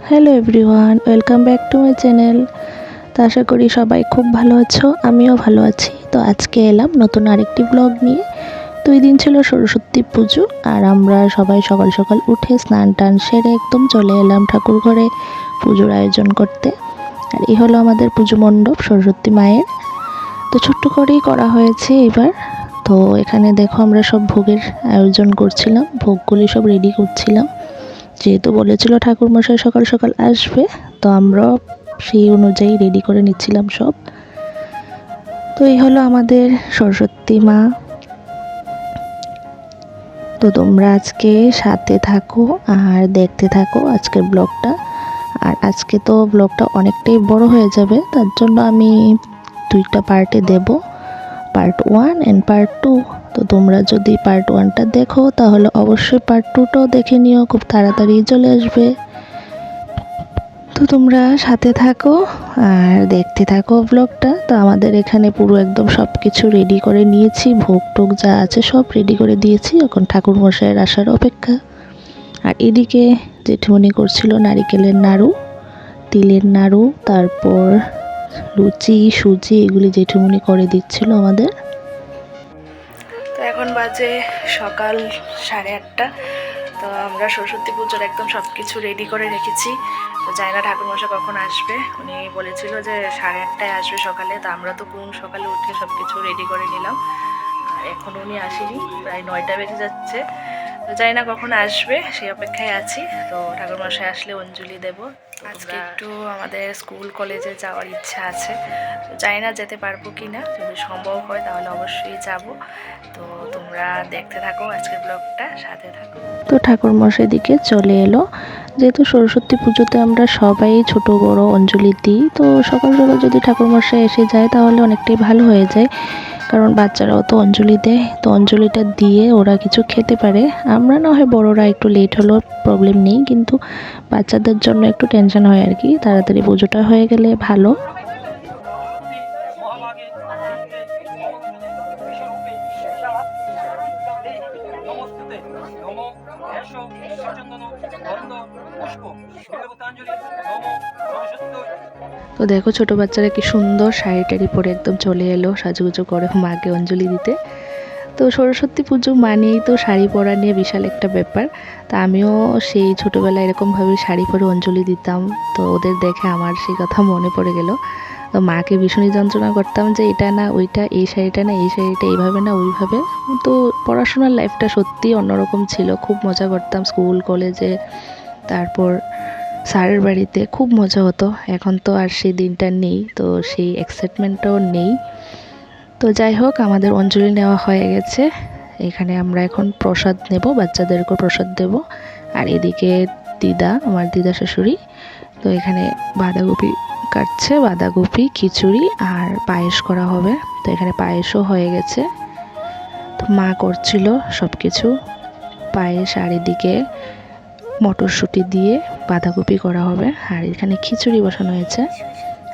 Hello everyone, welcome back to my channel. তো আশা করি সবাই খুব ভালো আছো, আমিও ভালো আছি। তো আজকে এলাম নতুন আরেকটি ব্লগ নিয়ে। তো এই দিন ছিল সরস্বতী পুজো, আর আমরা সবাই সকাল সকাল উঠে স্নান টান সেরে একদম চলে এলাম ঠাকুর ঘরে পুজোর আয়োজন করতে। আর এই হলো আমাদের পুজো মণ্ডপ সরস্বতী মায়ের। তো ছোট্ট করেই করা হয়েছে এবার। তো এখানে দেখো আমরা সব ভোগের আয়োজন করছিলাম, ভোগগুলি সব রেডি করছিলাম। যেহেতু বলেছিল ঠাকুরমশাই সকাল সকাল আসবে, তো আমরা সেই অনুযায়ী রেডি করে নিচ্ছিলাম সব। তো এই হলো আমাদের সরস্বতী মা। তো তোমরা আজকে সাথে থাকো আর দেখতে থাকো আজকের ব্লগটা। আর আজকে তো ব্লগটা অনেকটাই বড় হয়ে যাবে, তার জন্য আমি দুইটা পার্টে দেব, পার্ট 1 অ্যান্ড পার্ট 2। তো তোমরা যদি পার্ট 1টা দেখো তাহলে অবশ্যই পার্ট 2টাও দেখে নিও, খুব তাড়াতাড়ি চলে আসবে। তো তোমরা সাথে থাকো আর দেখতে থাকো ব্লগটা। তো আমাদের এখানে পুরো একদম সব কিছু রেডি করে নিয়েছি, ভোগ টোগ যা আছে সব রেডি করে দিয়েছি, এখন ঠাকুরমশাইয়ের আসার অপেক্ষা। আর এদিকে জেঠুমনি করছিল নারিকেলের নাড়ু, তিলের নাড়ু, তারপর লুচি সুজি, এগুলি জেঠুমনি করে দিচ্ছিল আমাদের। তো এখন বাজে সকাল 8:30। তো আমরা সরস্বতী পুজোর একদম সব কিছু রেডি করে রেখেছি। তো জানি না ঠাকুরমশাই কখন আসবে, উনি বলেছিল যে 8:30টায় আসবে সকালে। তো আমরা তো কোন সকালে উঠে সব কিছু রেডি করে নিলাম, আর এখন উনি আসেনি, প্রায় 9টা বেজে যাচ্ছে। তো জানি না কখন আসবে, সেই অপেক্ষায় আছি। তো ঠাকুরমশাই আসলে অঞ্জলি দেব। আজকে একটু আমাদের স্কুল কলেজে যাওয়ার ইচ্ছা আছে, তো জানি না যেতে পারবো কি না, যদি সম্ভব হয় তাহলে অবশ্যই যাব। তো তোমরা দেখতে থাকো আজকের ব্লগটা, সাথে থাকো। তো ঠাকুরমশাই দিকে চলে এলো। যেহেতু সরস্বতী পুজোতে আমরা সবাই ছোট বড় অঞ্জলি দিই, তো সকাল সকাল যদি ঠাকুরমশাই এসে যায় তাহলে অনেকটাই ভালো হয়ে যায়, কারণ বাচ্চারাও তো অঞ্জলি দেয়। তো অঞ্জলিটা দিয়ে ওরা কিছু খেতে পারে। আমরা না হয় বড়রা একটু লেট হলেও প্রবলেম নেই, কিন্তু বাচ্চাদের জন্য একটু টেনশন হয় আর কি, তাড়াতাড়ি পুজোটা হয়ে গেলে ভালো। তো দেখো ছোট বাচ্চারা কি সুন্দর শাড়ি টাড়ি পরে একদম চলে এলো সাজুগুজু করে মাকে অঞ্জলি দিতে। তো সরস্বতী পুজো মানেই তো শাড়ি পরা নিয়ে বিশাল একটা ব্যাপার। তা আমিও সেই ছোটোবেলায় এরকমভাবে শাড়ি পরে অঞ্জলি দিতাম। তো ওদের দেখে আমার সেই কথা মনে পড়ে গেল। তো মাকে ভীষণই যন্ত্রণা করতাম যে এটা না ওইটা, এই শাড়িটা না এই শাড়িটা, এইভাবে না ওইভাবে। তো পড়াশোনার লাইফটা সত্যিই অন্যরকম ছিল, খুব মজা করতাম স্কুল কলেজে, তারপর স্যারের বাড়িতে খুব মজা হতো। এখন তো আর সেই দিনটা নেই, তো সেই এক্সাইটমেন্টটাও নেই। তো যাই হোক, আমাদের অঞ্জলি নেওয়া হয়ে গেছে। এখানে আমরা এখন প্রসাদ নেব, বাচ্চাদেরকেও প্রসাদ দেব। আর এদিকে দিদা, আমার দিদা শাশুড়ি, তো এখানে বাঁধাকপি কাটছে, বাঁধাকপি খিচুড়ি আর পায়েস করা হবে। তো এখানে পায়েসও হয়ে গেছে। তো মা করছিল সব কিছু, পায়েস, আর এদিকে মটরশুঁটি দিয়ে বাঁধাকপি করা হবে, আর এখানে খিচুড়ি বসানো হয়েছে।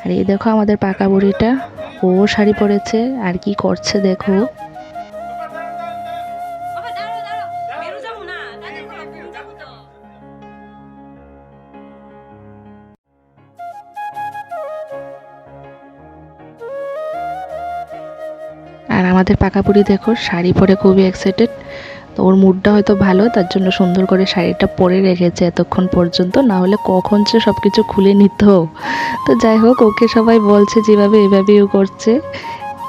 আর এই দেখো আমাদের পাকা বুড়িটা, ও শাড়ি পরেছে আর কি করছে দেখো। আর আমাদের পাকা বুড়ি দেখো শাড়ি পরে খুবই এক্সাইটেড। তো ওর মুডটা হয়তো ভালো, তার জন্য সুন্দর করে শাড়িটা পরে রেখেছে এতক্ষণ পর্যন্ত, না হলে কখন সে সব কিছু খুলে নিত। তো যাই হোক, ওকে সবাই বলছে যেভাবে এভাবেই ও করছে।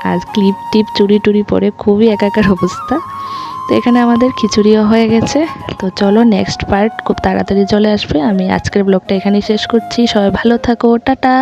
আর ক্লিপ টিপ চুড়ি টুড়ি পরে খুবই একাকার অবস্থা। তো এখানে আমাদের খিচুড়িও হয়ে গেছে। তো চলো নেক্সট পার্ট খুব তাড়াতাড়ি চলে আসবে। আমি আজকের ব্লগটা এখানেই শেষ করছি। সবাই ভালো থাকো, টাটা।